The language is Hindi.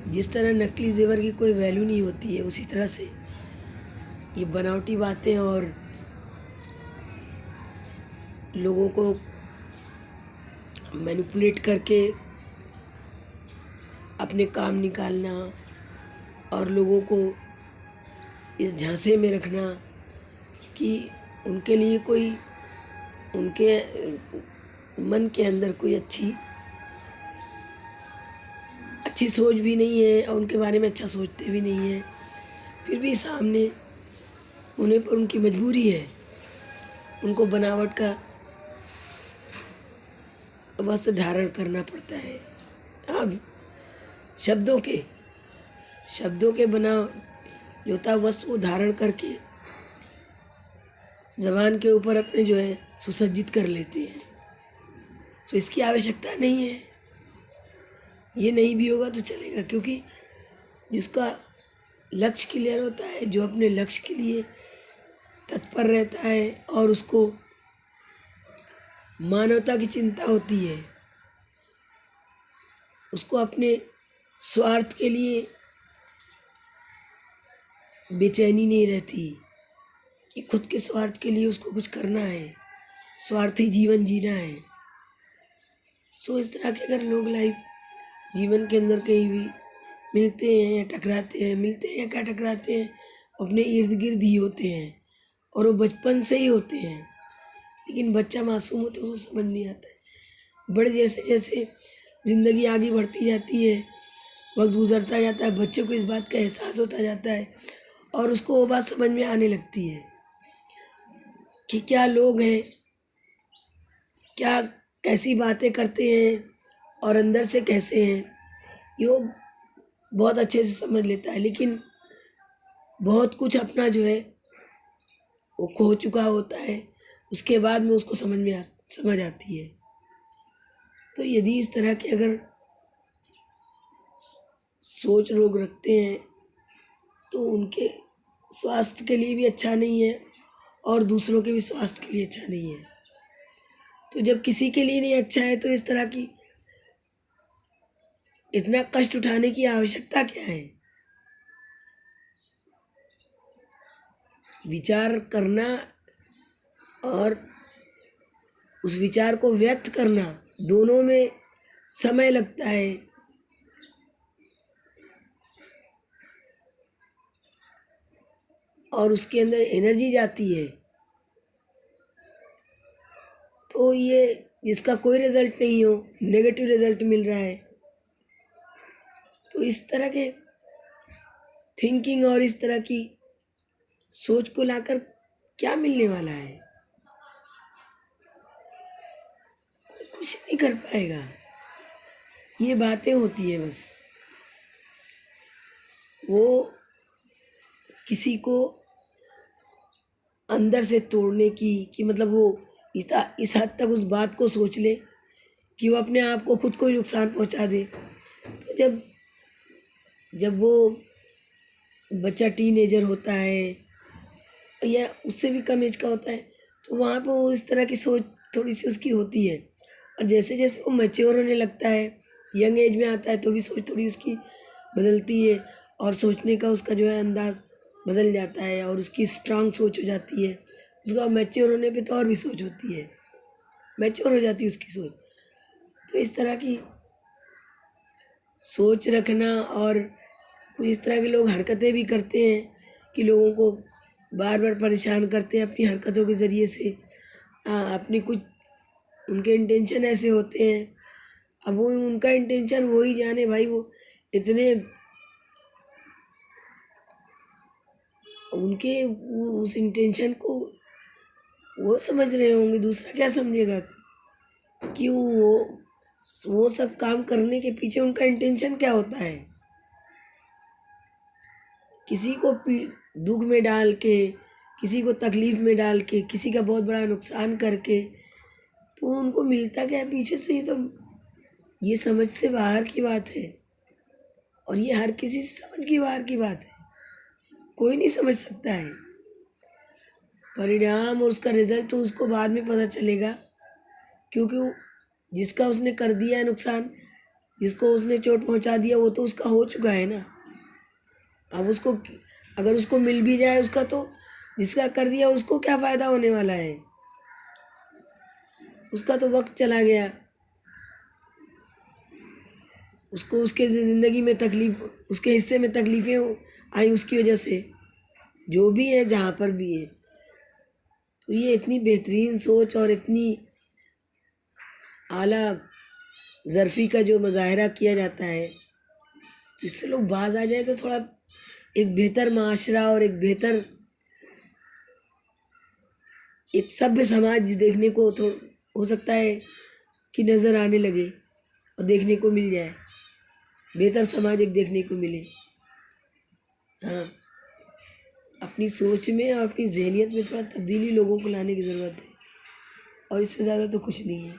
जिस तरह नकली जेवर की कोई वैल्यू नहीं होती है, उसी तरह से ये बनावटी बातें और लोगों को मैनिपुलेट करके अपने काम निकालना और लोगों को इस झांसे में रखना कि उनके लिए कोई उनके मन के अंदर कोई अच्छी सोच भी नहीं है और उनके बारे में अच्छा सोचते भी नहीं है, फिर भी सामने होने पर उनकी मजबूरी है, उनको बनावट का वस्त्र धारण करना पड़ता है। हाँ, शब्दों के बना जो होता है वस्त्र को धारण करके ज़बान के ऊपर अपने जो है सुसज्जित कर लेते हैं। तो इसकी आवश्यकता नहीं है, ये नहीं भी होगा तो चलेगा, क्योंकि जिसका लक्ष्य क्लियर होता है, जो अपने लक्ष्य के लिए तत्पर रहता है और उसको मानवता की चिंता होती है, उसको अपने स्वार्थ के लिए बेचैनी नहीं रहती कि खुद के स्वार्थ के लिए उसको कुछ करना है, स्वार्थी जीवन जीना है। सो इस तरह के अगर लोग लाइफ जीवन के अंदर कहीं भी मिलते हैं या टकराते हैं, मिलते हैं या क्या टकराते हैं, अपने इर्द गिर्द ही होते हैं और वो बचपन से ही होते हैं। लेकिन बच्चा मासूम होता है, उसको समझ नहीं आता है। बड़े जैसे जैसे ज़िंदगी आगे बढ़ती जाती है, वक्त गुजरता जाता है, बच्चे को इस बात का एहसास होता जाता है और उसको वो बात समझ में आने लगती है कि क्या लोग हैं, क्या कैसी बातें करते हैं और अंदर से कैसे हैं, ये वो बहुत अच्छे से समझ लेता है। लेकिन बहुत कुछ अपना जो है वो खो चुका होता है, उसके बाद में उसको समझ आती है। तो यदि इस तरह के अगर सोच लोग रखते हैं तो उनके स्वास्थ्य के लिए भी अच्छा नहीं है और दूसरों के भी स्वास्थ्य के लिए अच्छा नहीं है। तो जब किसी के लिए नहीं अच्छा है तो इस तरह की इतना कष्ट उठाने की आवश्यकता क्या है। विचार करना और उस विचार को व्यक्त करना, दोनों में समय लगता है। और उसके अंदर एनर्जी जाती है। तो ये जिसका कोई रिजल्ट नहीं हो, नेगेटिव रिजल्ट मिल रहा है, तो इस तरह के थिंकिंग और इस तरह की सोच को लाकर क्या मिलने वाला है, कुछ नहीं कर पाएगा। ये बातें होती है बस। वो किसी को अंदर से तोड़ने की कि मतलब वो इस हद तक उस बात को सोच ले कि वो अपने आप को खुद को ही नुकसान पहुंचा दे। तो जब वो बच्चा टीनेजर होता है या उससे भी कम एज का होता है, तो वहाँ पर वो इस तरह की सोच थोड़ी सी उसकी होती है। और जैसे जैसे वो मैच्योर होने लगता है, यंग एज में आता है, तो भी सोच थोड़ी उसकी बदलती है और सोचने का उसका जो है अंदाज बदल जाता है और उसकी स्ट्रांग सोच हो जाती है। उसका मैच्योर होने पे तो और भी सोच होती है, मैच्योर हो जाती है उसकी सोच। तो इस तरह की सोच रखना और कुछ इस तरह के लोग हरकतें भी करते हैं कि लोगों को बार बार परेशान करते हैं अपनी हरकतों के ज़रिए से। अपनी कुछ उनके इंटेंशन ऐसे होते हैं। अब वो उनका इंटेंशन वो ही जाने भाई, वो इतने उनके उस इंटेंशन को वो समझ रहे होंगे, दूसरा क्या समझेगा। क्यों वो सब काम करने के पीछे उनका इंटेंशन क्या होता है। किसी को दुख में डाल के, किसी को तकलीफ में डाल के, किसी का बहुत बड़ा नुकसान करके, तो उनको मिलता क्या है पीछे से। ये तो ये समझ से बाहर की बात है और ये हर किसी से समझ की बाहर की बात है। कोई नहीं समझ सकता है। परिणाम और उसका रिजल्ट तो उसको बाद में पता चलेगा, क्योंकि जिसका उसने कर दिया है नुकसान, जिसको उसने चोट पहुंचा दिया वो तो उसका हो चुका है ना। अब उसको अगर उसको मिल भी जाए उसका, तो जिसका कर दिया उसको क्या फ़ायदा होने वाला है? उसका तो वक्त चला गया। उसको उसके ज़िंदगी में तकलीफ, उसके हिस्से में तकलीफ़ें आई उसकी वजह से, जो भी है जहाँ पर भी है। तो ये इतनी बेहतरीन सोच और इतनी आला ज़र्फ़ी का जो मुज़ाहरा किया जाता है, तो इससे लोग बाज आ जाए तो थोड़ा एक बेहतर माशरा और एक बेहतर एक सभ्य समाज देखने को तो हो सकता है कि नज़र आने लगे और देखने को मिल जाए, बेहतर समाज एक देखने को मिले। हाँ, अपनी सोच में और अपनी ज़हनियत में थोड़ा तब्दीली लोगों को लाने की ज़रूरत है, और इससे ज़्यादा तो कुछ नहीं है।